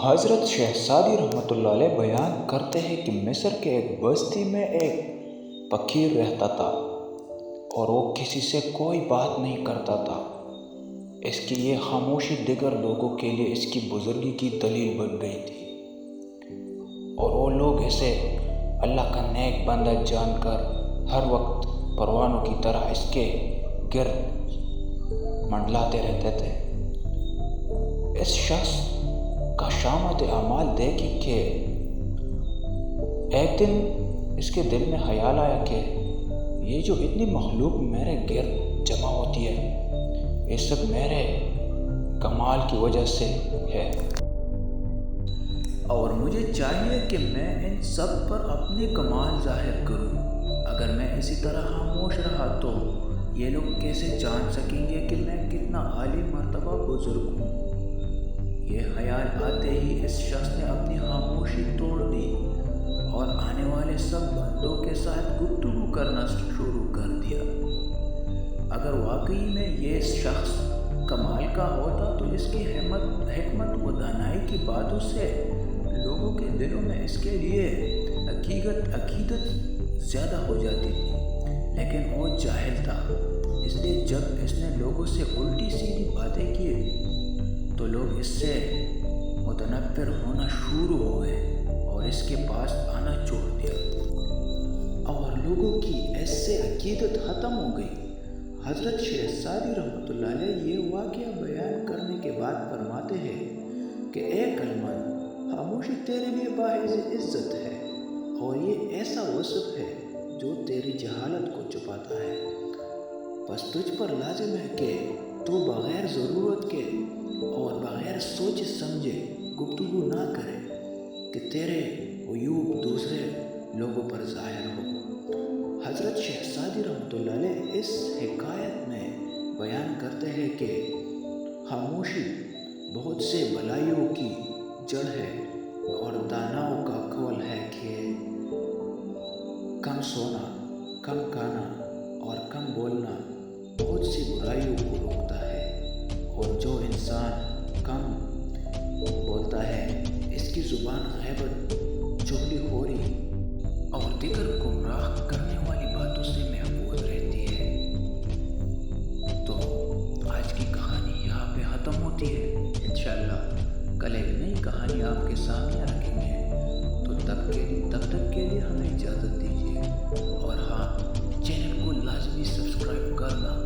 حضرت شہزادی رحمۃ اللہ علیہ بیان کرتے ہیں کہ مصر کے ایک بستی میں ایک فقیر رہتا تھا اور وہ کسی سے کوئی بات نہیں کرتا تھا۔ اس کی یہ خاموشی دیگر لوگوں کے لیے اس کی بزرگی کی دلیل بن گئی تھی، اور وہ لوگ اسے اللہ کا نیک بندہ جان کر ہر وقت پروانوں کی طرح اس کے گرد منڈلاتے رہتے تھے۔ اس شخص کا شامت اعمال دیکھی کہ ایک دن اس کے دل میں خیال آیا کہ یہ جو اتنی مخلوق میرے گرد جمع ہوتی ہے، یہ سب میرے کمال کی وجہ سے ہے، اور مجھے چاہیے کہ میں ان سب پر اپنے کمال ظاہر کروں۔ اگر میں اسی طرح خاموش رہا تو یہ لوگ کیسے جان سکیں گے کہ میں کتنا عالی مرتبہ بزرگ ہوں۔ یہ خیال آتے ہی اس شخص نے اپنی خاموشی توڑ دی اور آنے والے سب بندوں کے ساتھ گفتگو کرنا شروع کر دیا۔ اگر واقعی میں یہ شخص کمال کا ہوتا تو اس کی حکمت و دانائی کی باتوں سے لوگوں کے دلوں میں اس کے لیے عقیدت زیادہ ہو جاتی تھی، لیکن وہ جاہل تھا۔ اس لیے جب اس نے لوگوں سے الٹی سیدھی باتیں کی تو لوگ اس سے متنفر ہونا شروع ہو گئے اور اس کے پاس آنا چھوڑ دیا، اور لوگوں کی اس سے عقیدت ختم ہو گئی۔ حضرت شہزادی رحمۃ اللہ علیہ یہ واقعہ بیان کرنے کے بعد فرماتے ہیں کہ اے عقلمند، خاموشی تیرے لیے باعث عزت ہے، اور یہ ایسا وصف ہے جو تیری جہالت کو چھپاتا ہے۔ بس تجھ پر لازم ہے کہ تو بغیر ضرورت کے اور بغیر سوچے سمجھے گفتگو نہ کرے کہ تیرے عیوب دوسرے لوگوں پر ظاہر ہو۔ حضرت شہزادی رحمۃ اللہ علیہ اس حکایت میں بیان کرتے ہیں کہ خاموشی بہت سے بلائیوں کی جڑ ہے، اور داناؤں کا قول ہے کہ کم سونا، کم کھانا اور کم بولنا بہت سی برائیوں کو روکتا ہے، اور جو انسان کم بولتا ہے اس کی زبان غیبت، چغلی خوری اور دیگر گمراہ کرنے والی باتوں سے محفوظ رہتی ہے۔ تو آج کی کہانی یہاں پہ ختم ہوتی ہے۔ انشاءاللہ کل ایک نئی کہانی آپ کے سامنے رکھیں گے، تو تب تک کے لیے ہمیں اجازت دیجیے، اور ہاں، چینل کو لازمی سبسکرائب کرنا